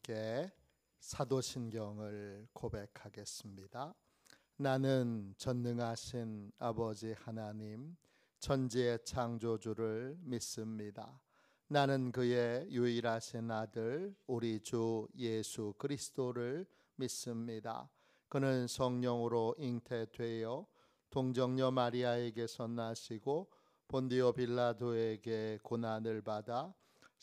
함께 사도신경을 고백하겠습니다. 나는 전능하신 아버지 하나님, 천지의 창조주를 믿습니다. 나는 그의 유일하신 아들 우리 주 예수 그리스도를 믿습니다. 그는 성령으로 잉태되어 동정녀 마리아에게서 나시고 본디오 빌라도에게 고난을 받아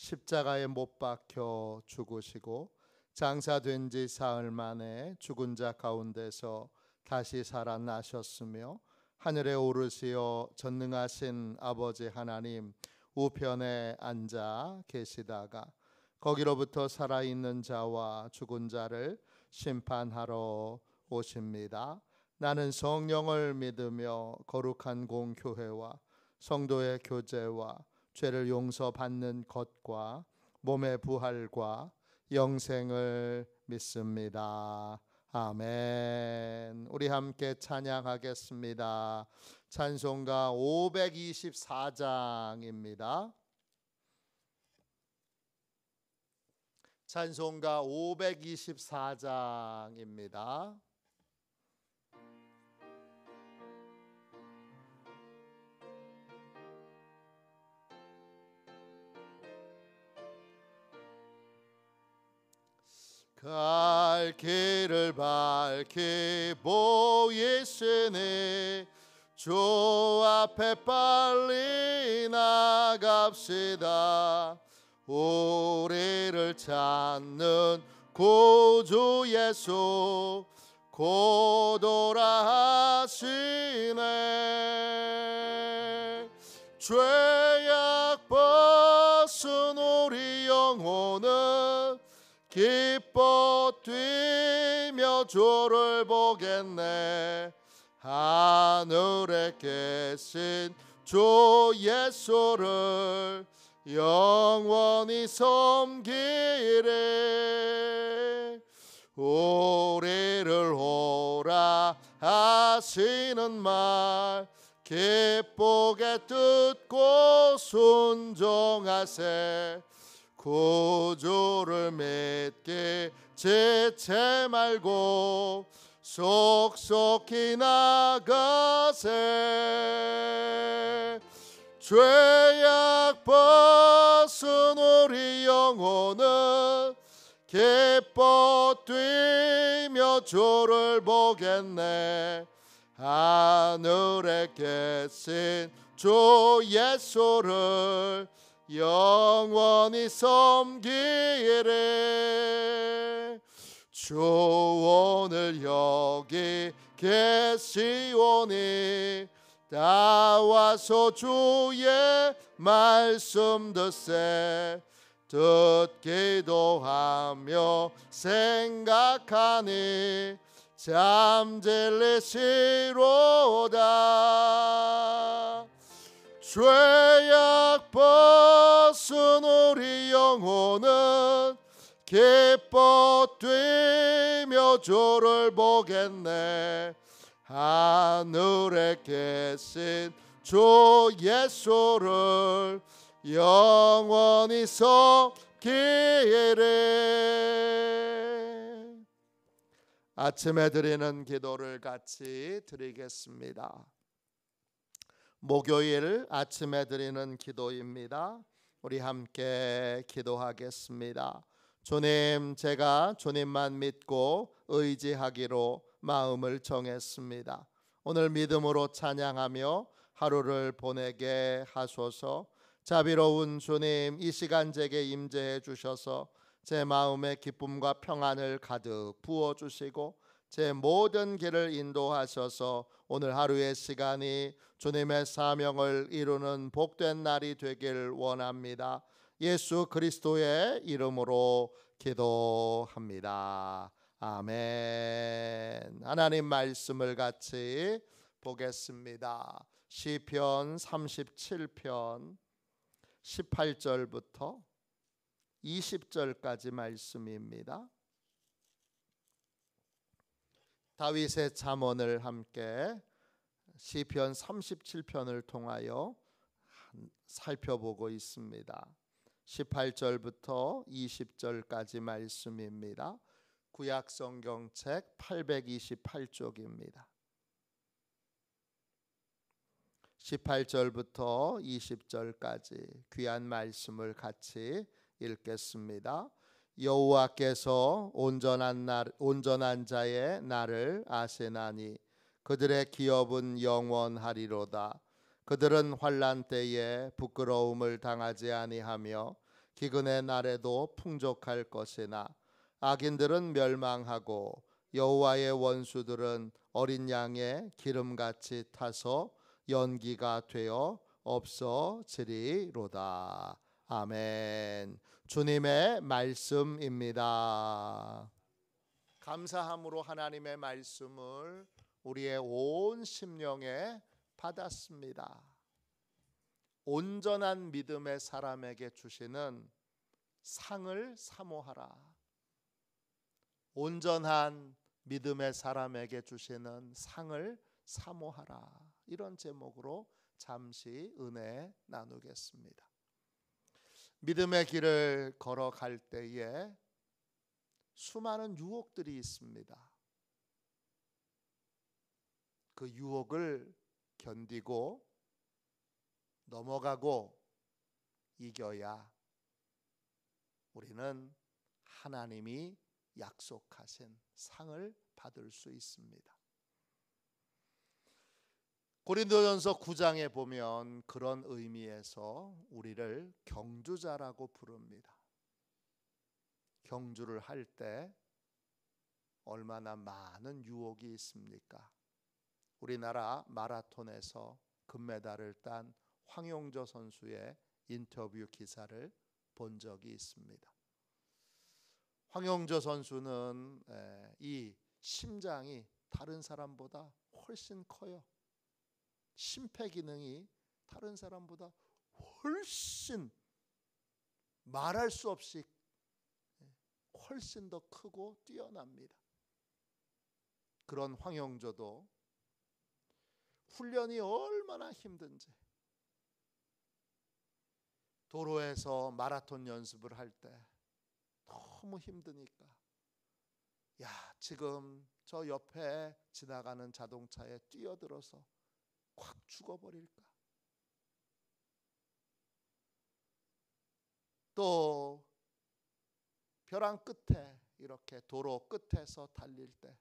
십자가에 못 박혀 죽으시고 장사된 지 사흘 만에 죽은 자 가운데서 다시 살아나셨으며 하늘에 오르시어 전능하신 아버지 하나님 우편에 앉아 계시다가 거기로부터 살아있는 자와 죽은 자를 심판하러 오십니다. 나는 성령을 믿으며 거룩한 공교회와 성도의 교제와 죄를 용서받는 것과 몸의 부활과 영생을 믿습니다. 아멘. 우리 함께 찬양하겠습니다. 찬송가 524장입니다. 찬송가 524장입니다. 갈 길을 밝히 보이시니 주 앞에 빨리 나갑시다. 우리를 찾는 구주 예수 곧 오라 하시네. 죄악 벗은 우리 영혼은 기뻐 뛰며 주를 보겠네. 하늘에 계신 주 예수를 영원히 섬기리. 우리를 오라 하시는 말 기쁘게 듣고 순종하세. 구주를 믿기 지체 말고 속속히 나가세. 죄악 벗은 우리 영혼은 기뻐 뛰며 주를 보겠네. 하늘에 계신 주 예수를 영원히 섬기리. 주 오늘 여기 계시오니 나와서 주의 말씀 듣세. 듣기도 하며 생각하니 잠질리시로다. 죄악 벗은 우리 영혼은 기뻐 뛰며 주를 보겠네. 하늘에 계신 주 예수를 영원히 섬기리. 아침에 드리는 기도를 같이 드리겠습니다. 목요일 아침에 드리는 기도입니다. 우리 함께 기도하겠습니다. 주님, 제가 주님만 믿고 의지하기로 마음을 정했습니다. 오늘 믿음으로 찬양하며 하루를 보내게 하소서. 자비로운 주님, 이 시간 제게 임재해 주셔서 제 마음에 기쁨과 평안을 가득 부어주시고 제 모든 길을 인도하셔서 오늘 하루의 시간이 주님의 사명을 이루는 복된 날이 되길 원합니다. 예수 그리스도의 이름으로 기도합니다. 아멘. 하나님 말씀을 같이 보겠습니다. 시편 37편 18절부터 20절까지 말씀입니다. 다윗의 잠언을 함께 시편 37편을 통하여 살펴보고 있습니다. 18절부터 20절까지 말씀입니다. 구약 성경책 828쪽입니다. 18절부터 20절까지 귀한 말씀을 같이 읽겠습니다. 여호와께서 온전한 자의 날을 아세나니 그들의 기업은 영원하리로다. 그들은 환난 때에 부끄러움을 당하지 아니하며 기근의 날에도 풍족할 것이나 악인들은 멸망하고 여호와의 원수들은 어린 양의 기름같이 타서 연기가 되어 없어지리로다. 아멘. 주님의 말씀입니다. 감사함으로 하나님의 말씀을 우리의 온 심령에 받았습니다. 온전한 믿음의 사람에게 주시는 상을 사모하라. 온전한 믿음의 사람에게 주시는 상을 사모하라. 이런 제목으로 잠시 은혜 나누겠습니다. 믿음의 길을 걸어갈 때에 수많은 유혹들이 있습니다. 그 유혹을 견디고 넘어가고 이겨야 우리는 하나님이 약속하신 상을 받을 수 있습니다. 고린도전서 9장에 보면 그런 의미에서 우리를 경주자라고 부릅니다. 경주를 할 때 얼마나 많은 유혹이 있습니까? 우리나라 마라톤에서 금메달을 딴 황용조 선수의 인터뷰 기사를 본 적이 있습니다. 황용조 선수는 이 심장이 다른 사람보다 훨씬 커요. 심폐기능이 다른 사람보다 훨씬 말할 수 없이 훨씬 더 크고 뛰어납니다. 그런 황용조도 훈련이 얼마나 힘든지 도로에서 마라톤 연습을 할 때 너무 힘드니까 야, 지금 저 옆에 지나가는 자동차에 뛰어들어서 확 죽어버릴까? 또 벼랑 끝에 이렇게 도로 끝에서 달릴 때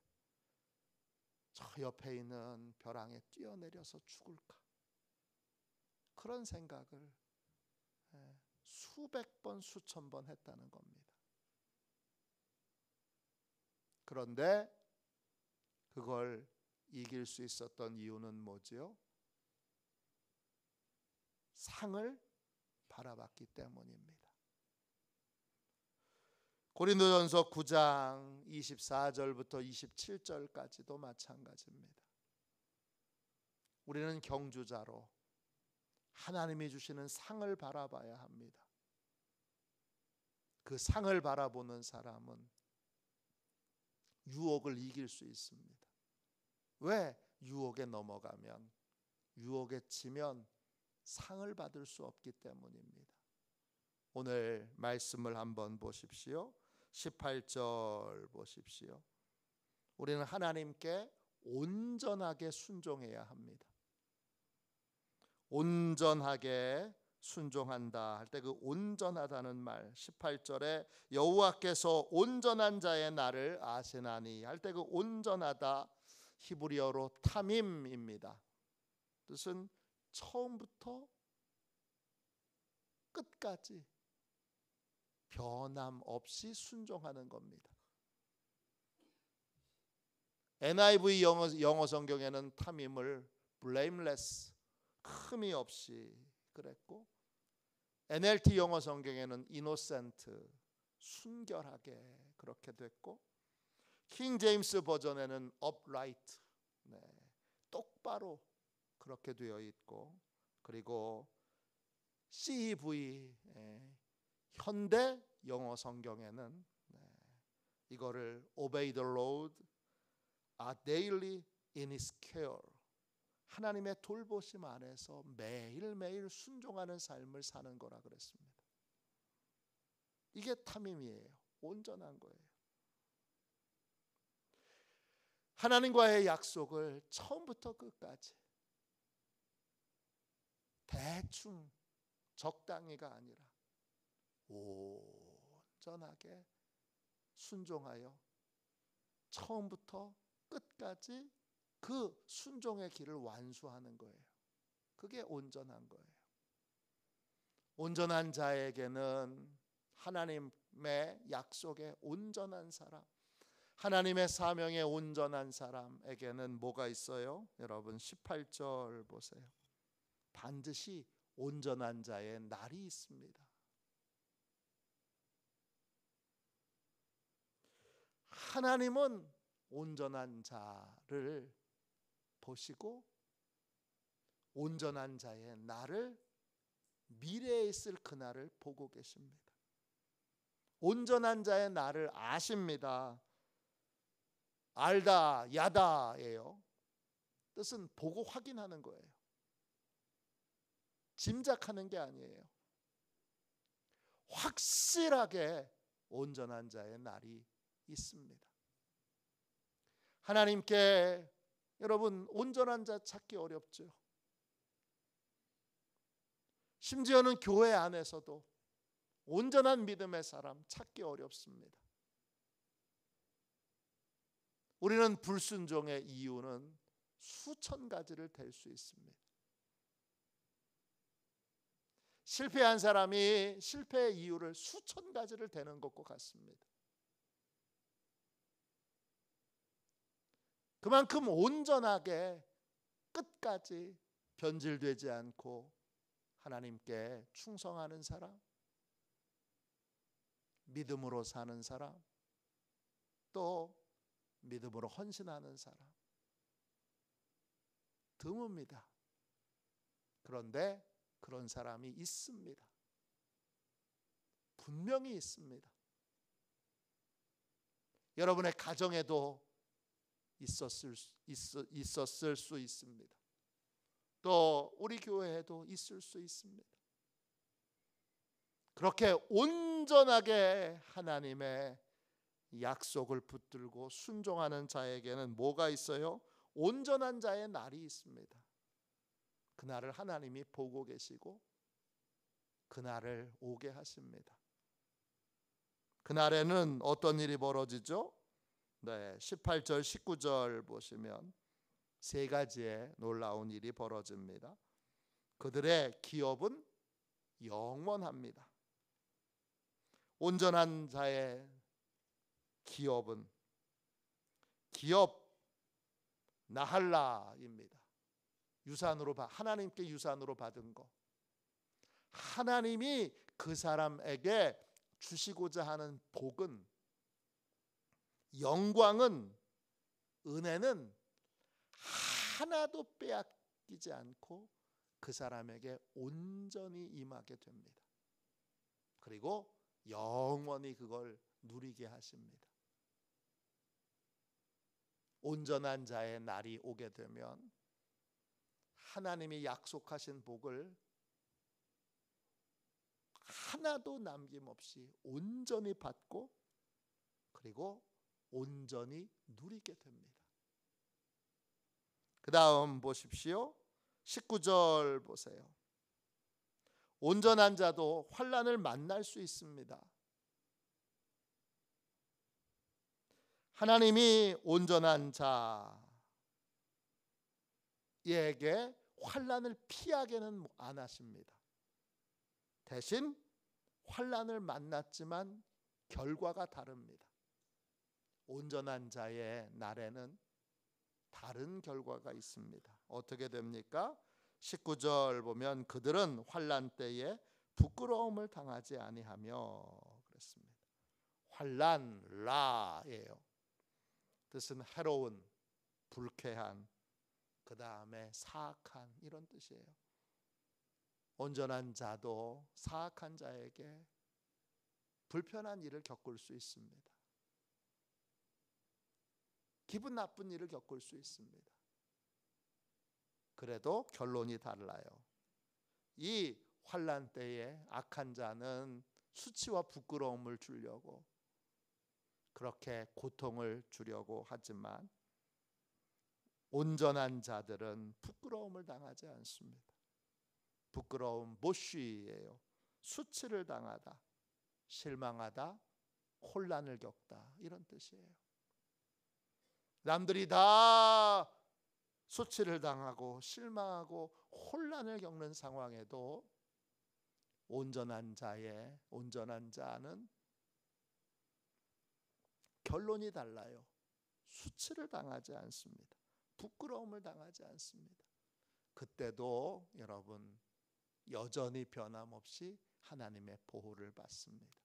저 옆에 있는 벼랑에 뛰어내려서 죽을까? 그런 생각을 수백 번 수천 번 했다는 겁니다. 그런데 그걸 이길 수 있었던 이유는 뭐지요? 상을 바라봤기 때문입니다. 고린도전서 9장 24절부터 27절까지도 마찬가지입니다. 우리는 경주자로 하나님이 주시는 상을 바라봐야 합니다. 그 상을 바라보는 사람은 유혹을 이길 수 있습니다. 왜? 유혹에 넘어가면, 유혹에 치면 상을 받을 수 없기 때문입니다. 오늘 말씀을 한번 보십시오. 18절 보십시오. 우리는 하나님께 온전하게 순종해야 합니다. 온전하게 순종한다 할 때 그 온전하다는 말 18절에 여호와께서 온전한 자의 날을 아시나니 할 때 그 온전하다 히브리어로 타밈입니다. 뜻은 처음부터 끝까지 변함없이 순종하는 겁니다. NIV 영어 성경에는 탐임을 blameless, 흠이 없이 그랬고, NLT 영어 성경에는 innocent, 순결하게 그렇게 됐고, 킹 제임스 버전에는 upright, 똑바로 그렇게 되어 있고, 그리고 CEV 현대 영어 성경에는 이거를 obey the Lord daily in His care, 하나님의 돌보심 안에서 매일매일 순종하는 삶을 사는 거라 그랬습니다. 이게 탐임이에요. 온전한 거예요. 하나님과의 약속을 처음부터 끝까지 대충 적당히가 아니라 온전하게 순종하여 처음부터 끝까지 그 순종의 길을 완수하는 거예요. 그게 온전한 거예요. 온전한 자에게는 하나님의 약속에 온전한 사람, 하나님의 사명에 온전한 사람에게는 뭐가 있어요? 여러분 18절 보세요. 반드시 온전한 자의 날이 있습니다. 하나님은 온전한 자를 보시고 온전한 자의 날을, 미래에 있을 그날을 보고 계십니다. 온전한 자의 날을 아십니다. 알다, 야다예요. 뜻은 보고 확인하는 거예요. 짐작하는 게 아니에요. 확실하게 온전한 자의 날이 있습니다. 하나님께 여러분 온전한 자 찾기 어렵죠. 심지어는 교회 안에서도 온전한 믿음의 사람 찾기 어렵습니다. 우리는 불순종의 이유는 수천 가지를 댈 수 있습니다. 실패한 사람이 실패의 이유를 수천 가지를 대는 것과 같습니다. 그만큼 온전하게 끝까지 변질되지 않고 하나님께 충성하는 사람, 믿음으로 사는 사람, 또 믿음으로 헌신하는 사람 드뭅니다. 그런데 그런 사람이 있습니다. 분명히 있습니다. 여러분의 가정에도 있었을 수 있습니다. 또 우리 교회에도 있을 수 있습니다. 그렇게 온전하게 하나님의 약속을 붙들고 순종하는 자에게는 뭐가 있어요? 온전한 자의 날이 있습니다. 그날을 하나님이 보고 계시고 그날을 오게 하십니다. 그날에는 어떤 일이 벌어지죠? 18절 19절 보시면 세 가지의 놀라운 일이 벌어집니다. 그들의 기업은 영원합니다. 온전한 자의 기업 나할라입니다. 하나님께 유산으로 받은 것. 하나님이 그 사람에게 주시고자 하는 복은, 영광은, 은혜는 하나도 빼앗기지 않고 그 사람에게 온전히 임하게 됩니다. 그리고 영원히 그걸 누리게 하십니다. 온전한 자의 날이 오게 되면 하나님이 약속하신 복을 하나도 남김없이 온전히 받고 그리고 온전히 누리게 됩니다. 그 다음 보십시오. 19절 보세요. 온전한 자도 환난을 만날 수 있습니다. 하나님이 온전한 자에게 환난을 피하게는 안 하십니다. 대신 환난을 만났지만 결과가 다릅니다. 온전한 자의 날에는 다른 결과가 있습니다. 어떻게 됩니까? 19절 보면 그들은 환난 때에 부끄러움을 당하지 아니하며 그랬습니다. 환난 라예요. 뜻은 해로운, 불쾌한, 그 다음에 사악한 이런 뜻이에요. 온전한 자도 사악한 자에게 불편한 일을 겪을 수 있습니다. 기분 나쁜 일을 겪을 수 있습니다. 그래도 결론이 달라요. 이 환난 때에 악한 자는 수치와 부끄러움을 주려고 그렇게 고통을 주려고 하지만 온전한 자들은 부끄러움을 당하지 않습니다. 부끄러움 모쉬예요. 수치를 당하다, 실망하다, 혼란을 겪다, 이런 뜻이에요. 남들이 다 수치를 당하고 실망하고 혼란을 겪는 상황에도 온전한 자는 결론이 달라요. 수치를 당하지 않습니다. 부끄러움을 당하지 않습니다. 그때도 여러분 여전히 변함없이 하나님의 보호를 받습니다.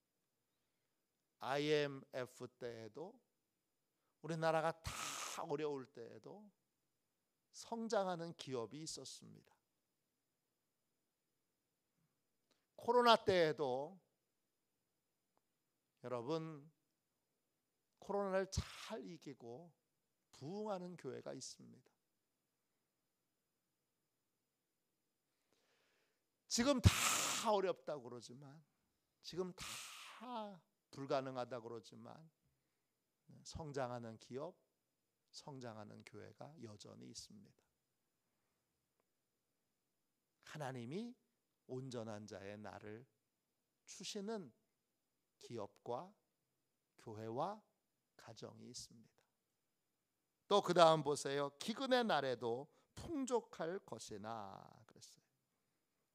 IMF 때에도, 우리나라가 다 어려울 때에도 성장하는 기업이 있었습니다. 코로나 때에도 여러분 코로나를 잘 이기고 부흥하는 교회가 있습니다. 지금 다 어렵다고 그러지만, 지금 다 불가능하다고 그러지만 성장하는 기업, 성장하는 교회가 여전히 있습니다. 하나님이 온전한 자의 날을 주시는 기업과 교회와 가정이 있습니다. 또 그 다음 보세요. 기근의 날에도 풍족할 것이나 그랬어요.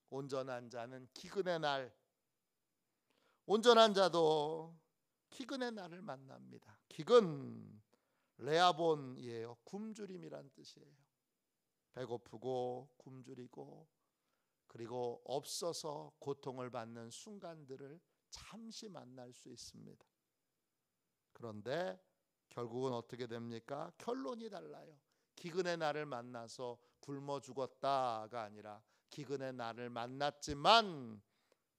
온전한 자는 기근의 날, 온전한 자도 기근의 날을 만납니다. 기근, 레아본이에요. 굶주림이란 뜻이에요. 배고프고 굶주리고 그리고 없어서 고통을 받는 순간들을 잠시 만날 수 있습니다. 그런데 결국은 어떻게 됩니까? 결론이 달라요. 기근의 날을 만나서 굶어 죽었다가 아니라 기근의 날을 만났지만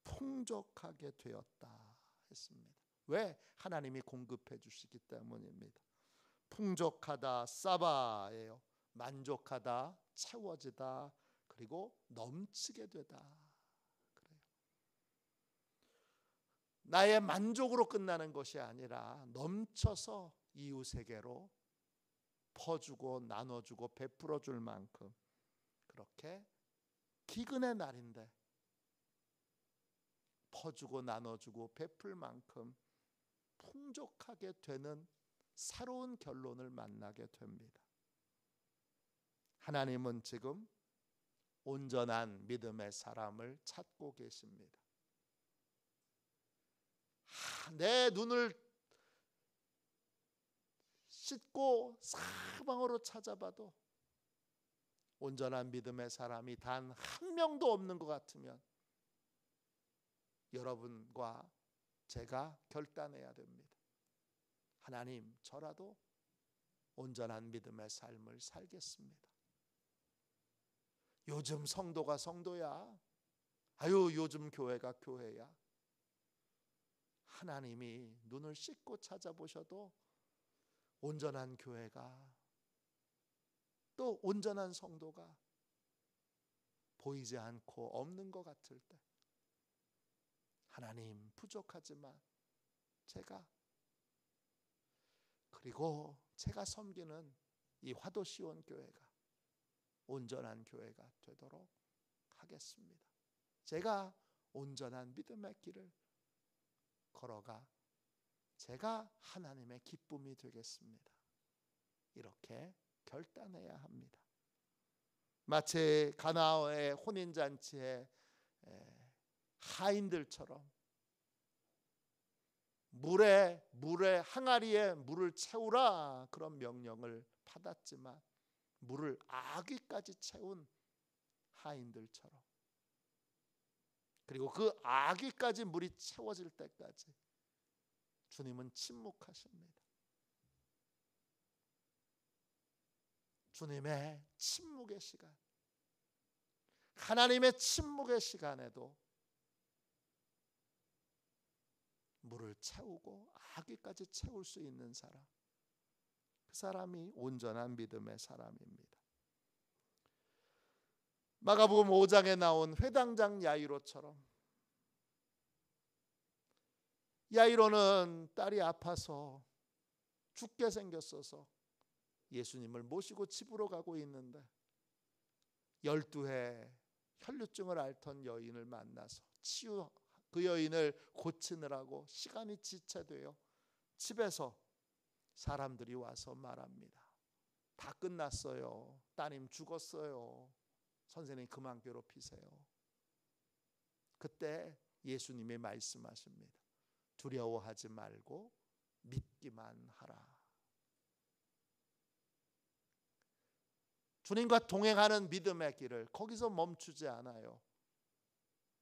풍족하게 되었다 했습니다. 왜? 하나님이 공급해 주시기 때문입니다. 풍족하다, 사바예요. 만족하다, 채워지다, 그리고 넘치게 되다. 그래요. 나의 만족으로 끝나는 것이 아니라 넘쳐서 이웃에게로 퍼주고 나눠주고 베풀어 줄 만큼, 그렇게 기근의 날인데 퍼주고 나눠주고 베풀 만큼 풍족하게 되는 새로운 결론을 만나게 됩니다. 하나님은 지금 온전한 믿음의 사람을 찾고 계십니다. 내 눈을 씻고 사방으로 찾아봐도 온전한 믿음의 사람이 단 한 명도 없는 것 같으면 여러분과 제가 결단해야 됩니다. 하나님, 저라도 온전한 믿음의 삶을 살겠습니다. 요즘 성도가 성도야. 아유, 요즘 교회가 교회야. 하나님이 눈을 씻고 찾아보셔도 온전한 교회가, 또 온전한 성도가 보이지 않고 없는 것 같을 때, 하나님, 부족하지만 제가, 그리고 제가 섬기는 이 화도시온 교회가 온전한 교회가 되도록 하겠습니다. 제가 온전한 믿음의 길을 걸어가 제가 하나님의 기쁨이 되겠습니다. 이렇게 결단해야 합니다. 마치 가나의 혼인잔치에 하인들처럼 물에 항아리에 물을 채우라, 그런 명령을 받았지만 물을 아귀까지 채운 하인들처럼, 그리고 그 아귀까지 물이 채워질 때까지 주님은 침묵하십니다. 주님의 침묵의 시간, 하나님의 침묵의 시간에도 물을 채우고 아귀까지 채울 수 있는 사람, 그 사람이 온전한 믿음의 사람입니다. 마가복음 5장에 나온 회당장 야이로처럼 야이로는 딸이 아파서 죽게 생겼어서 예수님을 모시고 집으로 가고 있는데 12해 혈루증을 앓던 여인을 만나서 그 여인을 고치느라고 시간이 지체되어 집에서 사람들이 와서 말합니다. 다 끝났어요. 따님 죽었어요. 선생님 그만 괴롭히세요. 그때 예수님이 말씀하십니다. 두려워하지 말고 믿기만 하라. 주님과 동행하는 믿음의 길을 거기서 멈추지 않아요.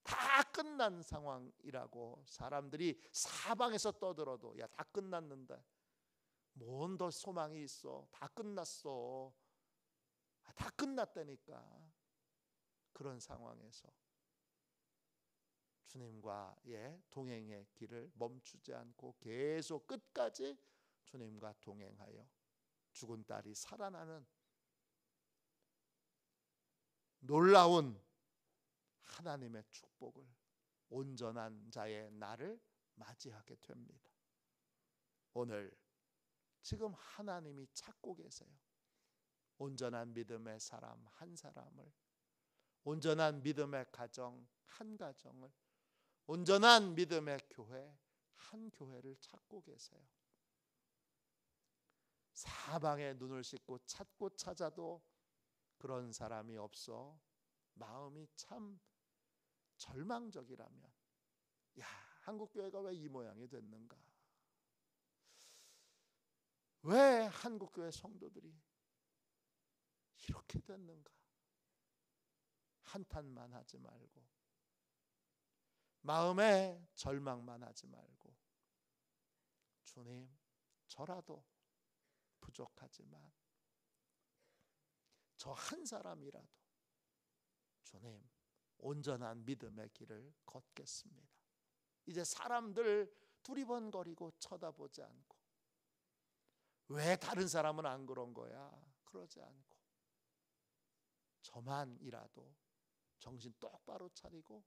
다 끝난 상황이라고 사람들이 사방에서 떠들어도 야, 다 끝났는데 뭔 더 소망이 있어? 다 끝났어. 다 끝났다니까. 그런 상황에서 주님과의 동행의 길을 멈추지 않고 계속 끝까지 주님과 동행하여 죽은 딸이 살아나는 놀라운 하나님의 축복을, 온전한 자의 날을 맞이하게 됩니다. 오늘 지금 하나님이 찾고 계세요. 온전한 믿음의 사람 한 사람을, 온전한 믿음의 가정 한 가정을, 온전한 믿음의 교회 한 교회를 찾고 계세요. 사방에 눈을 씻고 찾고 찾아도 그런 사람이 없어 마음이 참 절망적이라면, 야, 한국교회가 왜 이 모양이 됐는가? 왜 한국교회 성도들이 이렇게 됐는가? 한탄만 하지 말고, 마음에 절망만 하지 말고, 주님, 저라도 부족하지만 저 한 사람이라도 주님, 온전한 믿음의 길을 걷겠습니다. 이제 사람들 두리번거리고 쳐다보지 않고, 왜 다른 사람은 안 그런 거야? 그러지 않고 저만이라도 정신 똑바로 차리고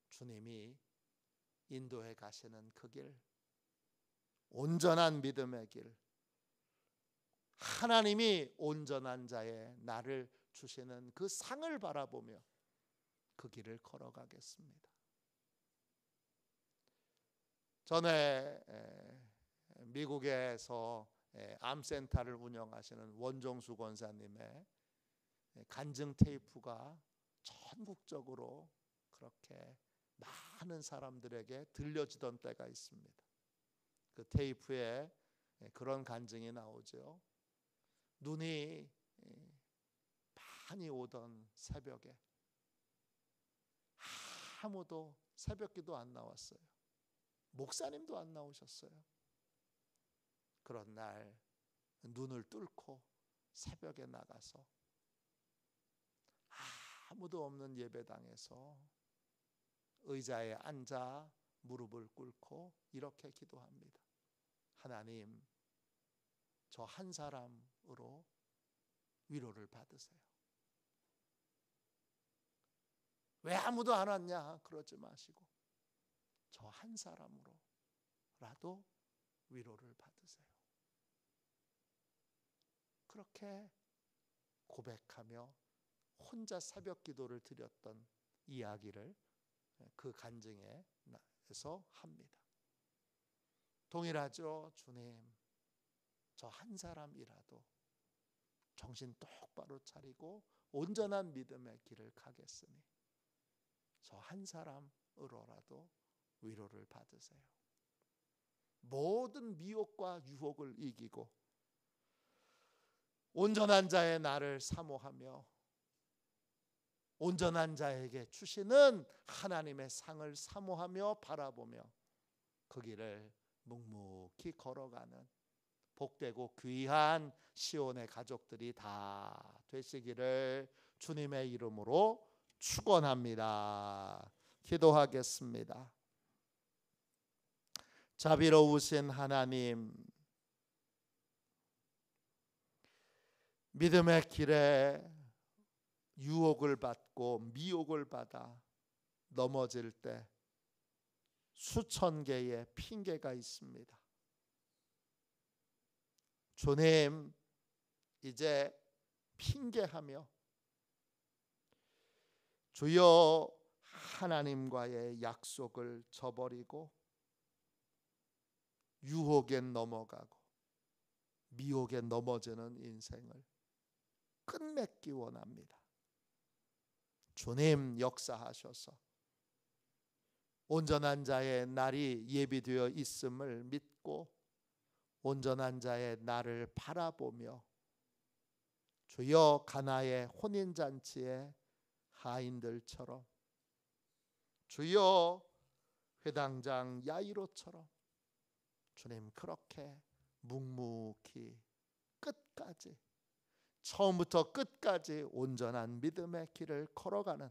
주님이 인도해 가시는 그 길, 온전한 믿음의 길, 하나님이 온전한 자의 나를 주시는 그 상을 바라보며 그 길을 걸어가겠습니다. 전에 미국에서 암센터를 운영하시는 원종수 권사님의 간증 테이프가 전국적으로 그렇게 많은 사람들에게 들려지던 때가 있습니다. 그 테이프에 그런 간증이 나오죠. 눈이 많이 오던 새벽에 아무도 새벽기도 안 나왔어요. 목사님도 안 나오셨어요. 그런 날 눈을 뚫고 새벽에 나가서 아무도 없는 예배당에서 의자에 앉아 무릎을 꿇고 이렇게 기도합니다. 하나님, 저 한 사람으로 위로를 받으세요. 왜 아무도 안 왔냐? 그러지 마시고 저 한 사람으로라도 위로를 받으세요. 그렇게 고백하며 혼자 새벽 기도를 드렸던 이야기를 그 간증에서 합니다. 동일하죠. 주님, 저 한 사람이라도 정신 똑바로 차리고 온전한 믿음의 길을 가겠으니 저 한 사람으로라도 위로를 받으세요. 모든 미혹과 유혹을 이기고 온전한 자의 나를 사모하며 온전한 자에게 주시는 하나님의 상을 사모하며 바라보며 그 길을 묵묵히 걸어가는 복되고 귀한 시온의 가족들이 다 되시기를 주님의 이름으로 축원합니다. 기도하겠습니다. 자비로우신 하나님, 믿음의 길에 유혹을 받고 미혹을 받아 넘어질 때 수천 개의 핑계가 있습니다. 주님, 이제 핑계하며 주여 하나님과의 약속을 저버리고 유혹에 넘어가고 미혹에 넘어지는 인생을 끝맺기 원합니다. 주님, 역사하셔서 온전한 자의 날이 예비되어 있음을 믿고 온전한 자의 날을 바라보며 주여 가나의 혼인잔치의 하인들처럼 주여 회당장 야이로처럼 주님 그렇게 묵묵히 끝까지 처음부터 끝까지 온전한 믿음의 길을 걸어가는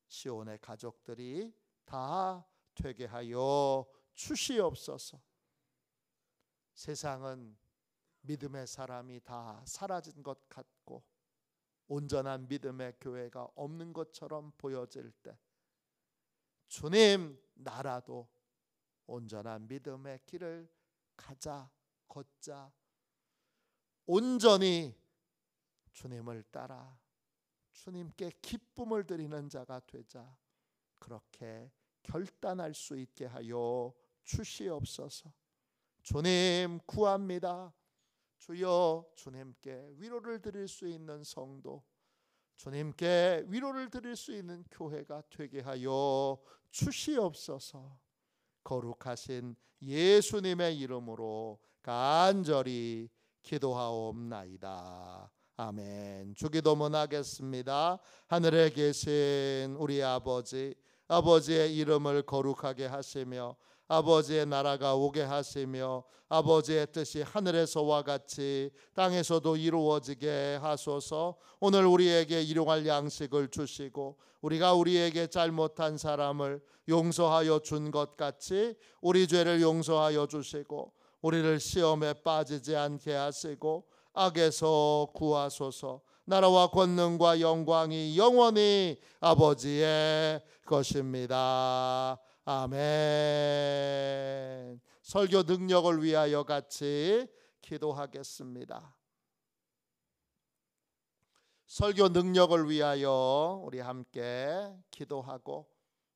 시온의 가족들이 다 되게 하여 주시옵소서. 세상은 믿음의 사람이 다 사라진 것 같고 온전한 믿음의 교회가 없는 것처럼 보여질 때 주님, 나라도 온전한 믿음의 길을 가자, 걷자, 온전히 주님을 따라 주님께 기쁨을 드리는 자가 되자, 그렇게 결단할 수 있게 하여 주시옵소서. 주님 구합니다. 주여, 주님께 위로를 드릴 수 있는 성도, 주님께 위로를 드릴 수 있는 교회가 되게 하여 주시옵소서. 거룩하신 예수님의 이름으로 간절히 기도하옵나이다. 아멘. 주기도문 하겠습니다. 하늘에 계신 우리 아버지, 아버지의 이름을 거룩하게 하시며 아버지의 나라가 오게 하시며 아버지의 뜻이 하늘에서와 같이 땅에서도 이루어지게 하소서. 오늘 우리에게 일용할 양식을 주시고 우리가 우리에게 잘못한 사람을 용서하여 준 것 같이 우리 죄를 용서하여 주시고 우리를 시험에 빠지지 않게 하시고 악에서 구하소서. 나라와 권능과 영광이 영원히 아버지의 것입니다. 아멘. 설교 능력을 위하여 같이 기도하겠습니다. 설교 능력을 위하여 우리 함께 기도하고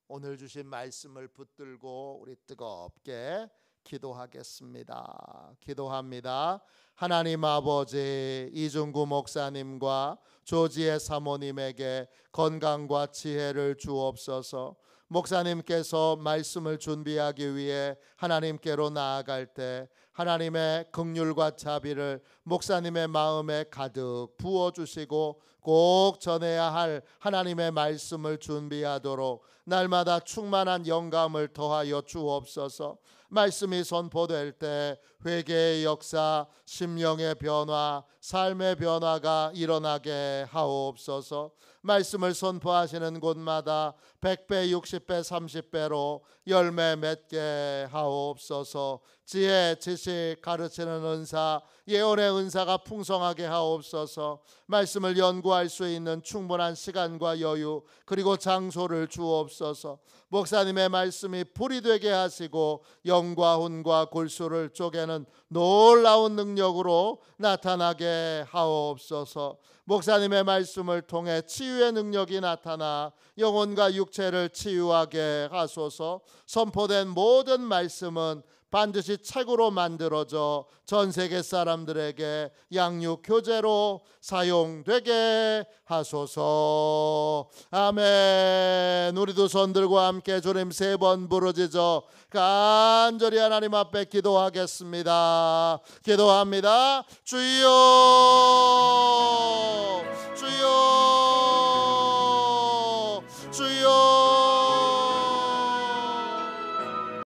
오늘 주신 말씀을 붙들고 우리 뜨겁게 기도하겠습니다. 기도합니다. 하나님 아버지, 이중구 목사님과 조지의 사모님에게 건강과 지혜를 주옵소서. 목사님께서 말씀을 준비하기 위해 하나님께로 나아갈 때 하나님의 긍휼과 자비를 목사님의 마음에 가득 부어주시고 꼭 전해야 할 하나님의 말씀을 준비하도록 날마다 충만한 영감을 더하여 주옵소서. 말씀이 선포될 때 회개의 역사, 심령의 변화, 삶의 변화가 일어나게 하옵소서. 말씀을 선포하시는 곳마다 100배, 60배, 30배로 열매 맺게 하옵소서. 지혜, 지식, 가르치는 은사, 예언의 은사가 풍성하게 하옵소서. 말씀을 연구할 수 있는 충분한 시간과 여유 그리고 장소를 주옵소서. 목사님의 말씀이 불이 되게 하시고 영과 혼과 골수를 쪼개는 놀라운 능력으로 나타나게 하옵소서. 목사님의 말씀을 통해 치유의 능력이 나타나 영혼과 육체를 치유하게 하소서. 선포된 모든 말씀은 반드시 책으로 만들어져 전 세계 사람들에게 양육 교재로 사용되게 하소서. 아멘. 우리도 손 들고 함께 주님 3번 부르짖어 간절히 하나님 앞에 기도하겠습니다. 기도합니다. 주여, 주여,